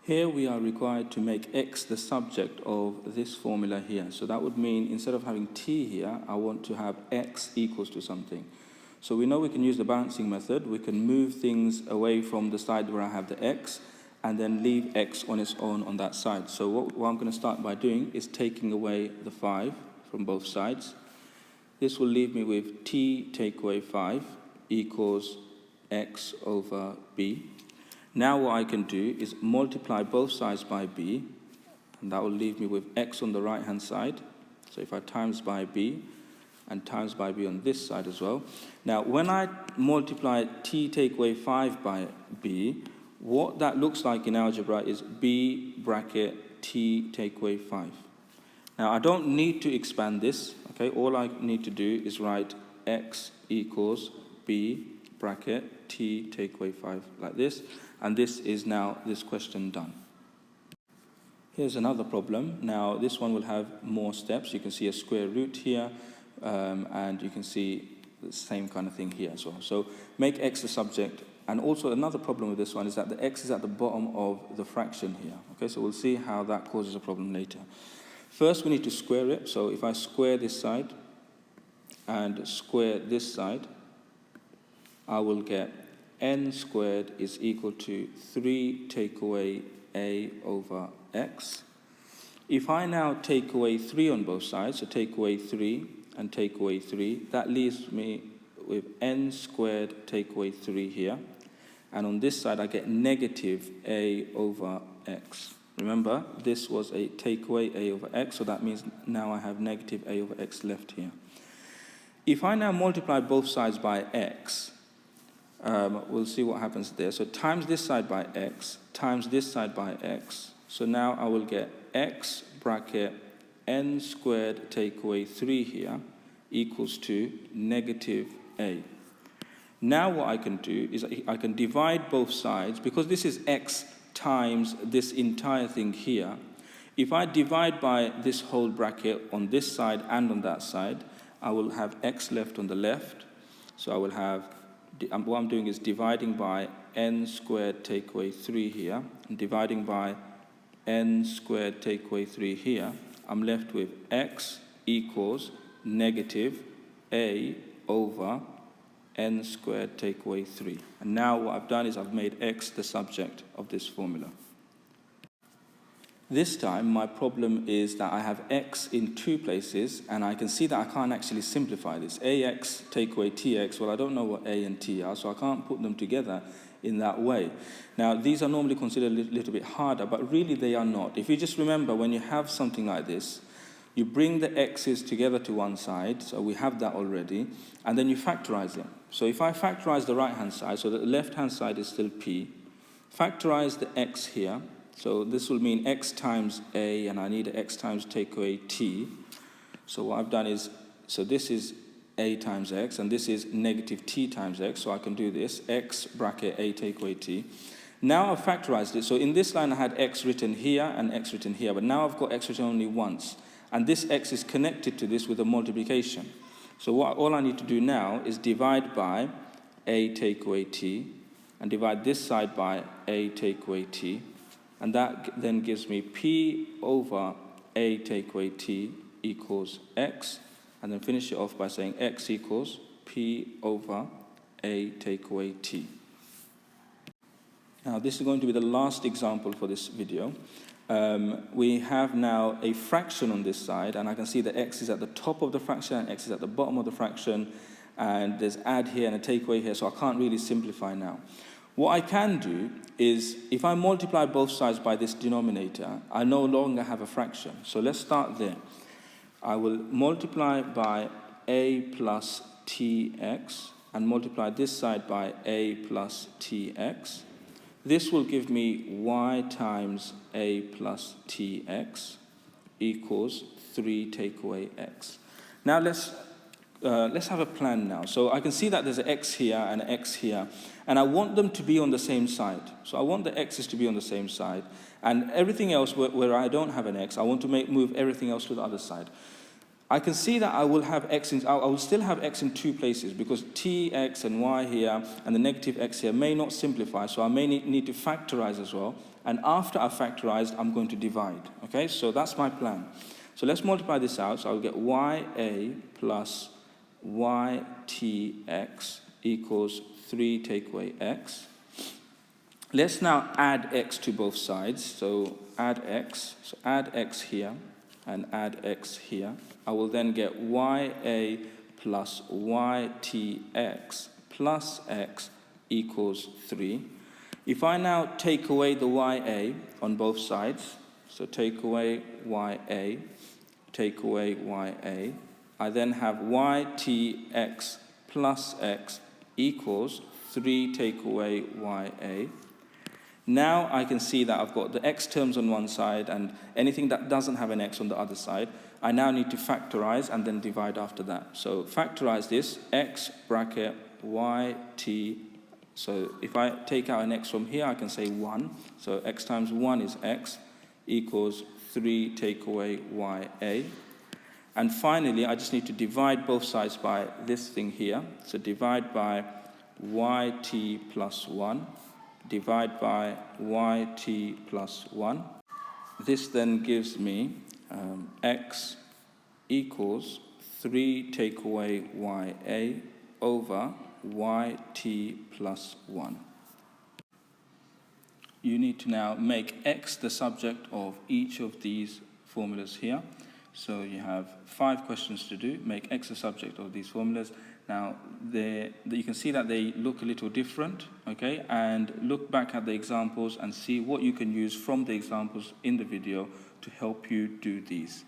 Here we are required to make x the subject of this formula here. So that would mean instead of having t here, I want to have x equals to something. So we know we can use the balancing method. We can move things away from the side where I have the x and then leave x on its own on that side. So what I'm going to start by doing is taking away the 5 from both sides. This will leave me with t take away 5 equals x over b. Now what I can do is multiply both sides by b, and that will leave me with x on the right-hand side. So if I times by b, and times by b on this side as well. Now, when I multiply t take away 5 by b, what that looks like in algebra is b bracket t take away 5. Now, I don't need to expand this, okay? All I need to do is write x equals b bracket t take away 5 like this. And this is now this question done. Here's another problem. Now, this one will have more steps. You can see a square root here, and you can see the same kind of thing here as well. So make x the subject. And also another problem with this one is that the x is at the bottom of the fraction here. Okay, so we'll see how that causes a problem later. First, we need to square it. So if I square this side and square this side, I will get n squared is equal to 3 take away a over x. If I now take away 3 on both sides, so take away 3 and take away 3, that leaves me with n squared take away 3 here. And on this side, I get negative a over x. Remember, this was a take away a over x, so that means now I have negative a over x left here. If I now multiply both sides by x, we'll see what happens there. So times this side by x, times this side by x. So now I will get x bracket n squared take away 3 here equals to negative a. Now what I can do is I can divide both sides, because this is x times this entire thing here. If I divide by this whole bracket on this side and on that side, I will have x left on the left. So I will have, what I'm doing is dividing by n squared take away 3 here, and dividing by n squared take away 3 here. I'm left with x equals negative a over n squared take away 3. And now what I've done is I've made x the subject of this formula. This time, my problem is that I have x in 2 places, and I can see that I can't actually simplify this. ax take away tx, well, I don't know what a and t are, so I can't put them together in that way. Now, these are normally considered a little bit harder, but really they are not. If you just remember, when you have something like this, you bring the x's together to one side, so we have that already, and then you factorize them. So if I factorize the right-hand side, so the left-hand side is still p, factorize the x here, so this will mean x times a, and I need x times take away t. So what I've done is, so this is a times x, and this is negative t times x, so I can do this, x bracket a take away t. Now I've factorized it, so in this line I had x written here and x written here, but now I've got x written only once, and this x is connected to this with a multiplication. So all I need to do now is divide by a take away t, and divide this side by a take away t, and that then gives me p over a take away t equals x, and then finish it off by saying x equals p over a take away t. Now, this is going to be the last example for this video. We have now a fraction on this side, and I can see that x is at the top of the fraction and x is at the bottom of the fraction, and there's add here and a take away here, so I can't really simplify now. What I can do is, if I multiply both sides by this denominator, I no longer have a fraction. So let's start there. I will multiply by a plus tx, and multiply this side by a plus tx. This will give me y times a plus tx equals 3 take away x. Now let's have a plan now. So I can see that there's an x here and an x here, and I want them to be on the same side. So I want the x's to be on the same side, and everything else where I don't have an x, I want to move everything else to the other side. I can see that I will have x in, I will still have x in two places because t, x, and y here, and the negative x here may not simplify, so I may need to factorize as well. And after I've factorized, I'm going to divide. Okay, so that's my plan. So let's multiply this out. So I'll get ya plus ytx equals 3 take away x. Let's now add x to both sides. So add x. So add x here and add x here. I will then get ya plus ytx plus x equals 3. If I now take away the ya on both sides, so take away ya, take away ya, I then have ytx plus x equals 3 take away ya. Now I can see that I've got the x terms on one side and anything that doesn't have an x on the other side. I now need to factorize and then divide after that. So factorize this, x bracket yt. So if I take out an x from here, I can say 1. So x times 1 is x equals 3 take away ya. And finally, I just need to divide both sides by this thing here. So divide by yt plus 1. Divide by yt plus 1. This then gives me x equals 3 take away ya over yt plus 1. You need to now make x the subject of each of these formulas here. So you have 5 questions to do. Make x the subject of these formulas. Now, you can see that they look a little different, okay? And look back at the examples and see what you can use from the examples in the video to help you do these.